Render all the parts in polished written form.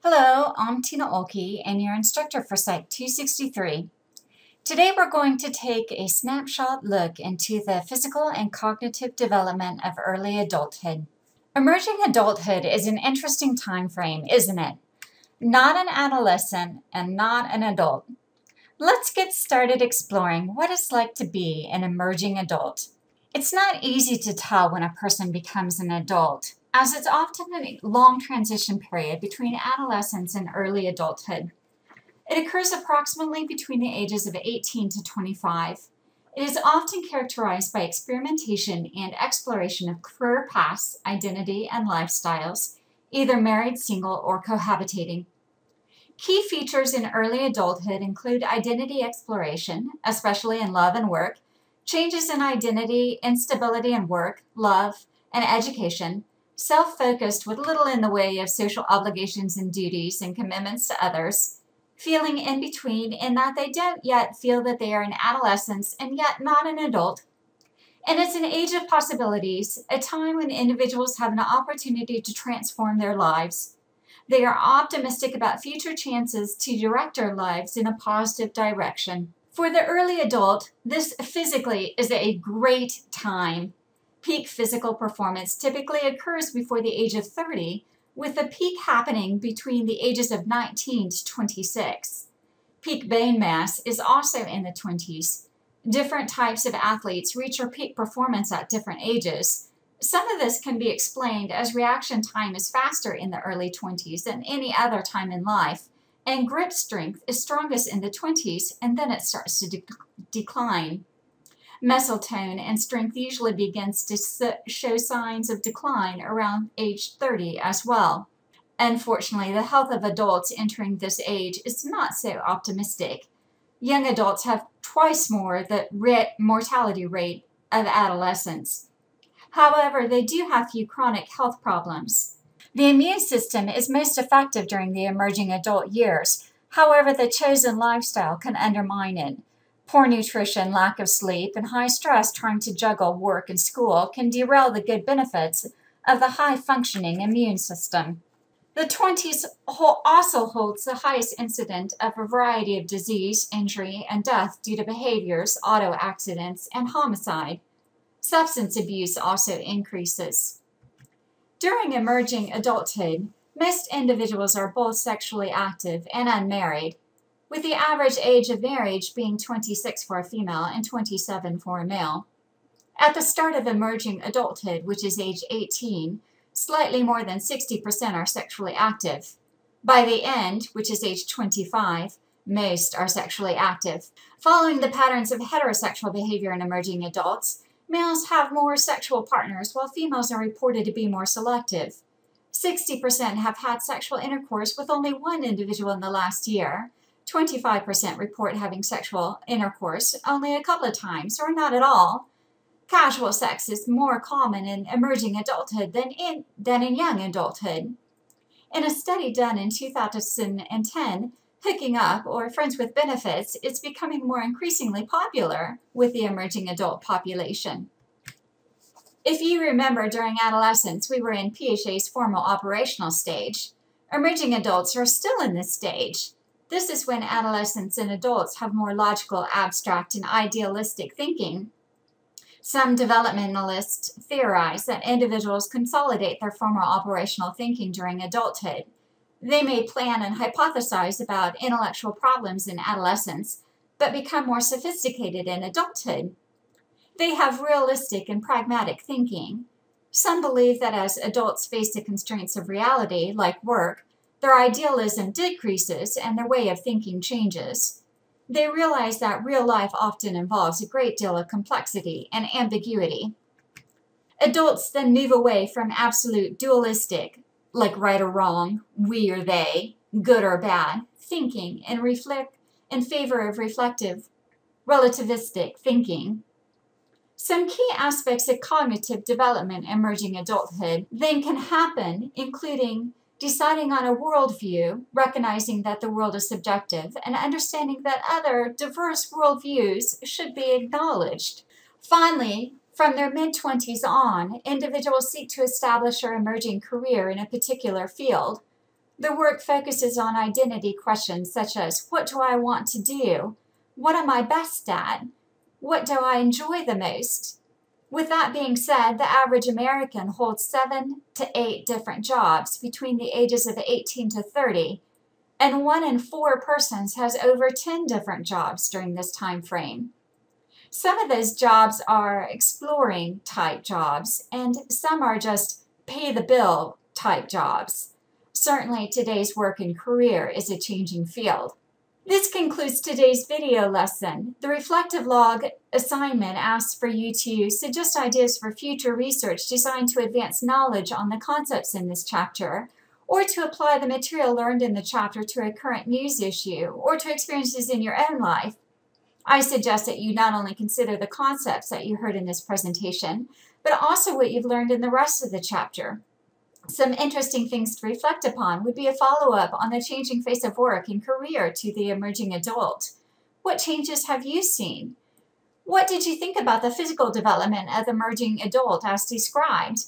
Hello, I'm Tina Oelke and your instructor for PSYC263. Today we're going to take a snapshot look into the physical and cognitive development of early adulthood. Emerging adulthood is an interesting time frame, isn't it? Not an adolescent and not an adult. Let's get started exploring what it's like to be an emerging adult. It's not easy to tell when a person becomes an adult, as it's often a long transition period between adolescence and early adulthood. It occurs approximately between the ages of 18 to 25. It is often characterized by experimentation and exploration of career paths, identity, and lifestyles, either married, single, or cohabitating. Key features in early adulthood include identity exploration, especially in love and work, changes in identity, instability in work, love, and education, self-focused with little in the way of social obligations and duties and commitments to others, feeling in between in that they don't yet feel that they are in adolescence and yet not an adult. And it's an age of possibilities, a time when individuals have an opportunity to transform their lives. They are optimistic about future chances to direct their lives in a positive direction. For the early adult, this physically is a great time. Peak physical performance typically occurs before the age of 30, with the peak happening between the ages of 19 to 26. Peak bone mass is also in the 20s. Different types of athletes reach their peak performance at different ages. Some of this can be explained as reaction time is faster in the early 20s than any other time in life, and grip strength is strongest in the 20s, and then it starts to decline. Muscle tone and strength usually begins to show signs of decline around age 30 as well. Unfortunately, the health of adults entering this age is not so optimistic. Young adults have twice more the mortality rate of adolescents. However, they do have few chronic health problems. The immune system is most effective during the emerging adult years. However, the chosen lifestyle can undermine it. Poor nutrition, lack of sleep, and high stress trying to juggle work and school can derail the good benefits of the high-functioning immune system. The 20s also holds the highest incidence of a variety of disease, injury, and death due to behaviors, auto accidents, and homicide. Substance abuse also increases. During emerging adulthood, most individuals are both sexually active and unmarried, with the average age of marriage being 26 for a female and 27 for a male. At the start of emerging adulthood, which is age 18, slightly more than 60% are sexually active. By the end, which is age 25, most are sexually active. Following the patterns of heterosexual behavior in emerging adults, males have more sexual partners while females are reported to be more selective. 60% have had sexual intercourse with only one individual in the last year. 25% report having sexual intercourse only a couple of times or not at all. Casual sex is more common in emerging adulthood than in young adulthood. In a study done in 2010, hooking up or friends with benefits is becoming more increasingly popular with the emerging adult population. If you remember, during adolescence, we were in PHA's formal operational stage. Emerging adults are still in this stage. This is when adolescents and adults have more logical, abstract, and idealistic thinking. Some developmentalists theorize that individuals consolidate their former operational thinking during adulthood. They may plan and hypothesize about intellectual problems in adolescence, but become more sophisticated in adulthood. They have realistic and pragmatic thinking. Some believe that as adults face the constraints of reality, like work, their idealism decreases and their way of thinking changes. They realize that real life often involves a great deal of complexity and ambiguity. Adults then move away from absolute dualistic, like right or wrong, we or they, good or bad, thinking and reflect in favor of reflective, relativistic thinking. Some key aspects of cognitive development emerging adulthood then can happen, including deciding on a worldview, recognizing that the world is subjective, and understanding that other diverse worldviews should be acknowledged. Finally, from their mid-20s on, individuals seek to establish their emerging career in a particular field. The work focuses on identity questions such as, what do I want to do? What am I best at? What do I enjoy the most? With that being said, the average American holds 7 to 8 different jobs between the ages of 18 to 30, and 1 in 4 persons has over 10 different jobs during this time frame. Some of those jobs are exploring type jobs, and some are just pay the bill type jobs. Certainly, today's work and career is a changing field. This concludes today's video lesson. The reflective log assignment asks for you to suggest ideas for future research designed to advance knowledge on the concepts in this chapter, or to apply the material learned in the chapter to a current news issue, or to experiences in your own life. I suggest that you not only consider the concepts that you heard in this presentation, but also what you've learned in the rest of the chapter. Some interesting things to reflect upon would be a follow-up on the changing face of work and career to the emerging adult. What changes have you seen? What did you think about the physical development of the emerging adult as described?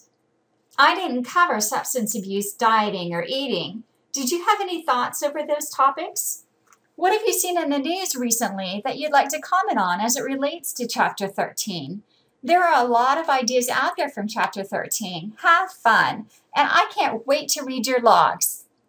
I didn't cover substance abuse, dieting, or eating. Did you have any thoughts over those topics? What have you seen in the news recently that you'd like to comment on as it relates to Chapter 13? There are a lot of ideas out there from Chapter 13. Have fun, and I can't wait to read your logs.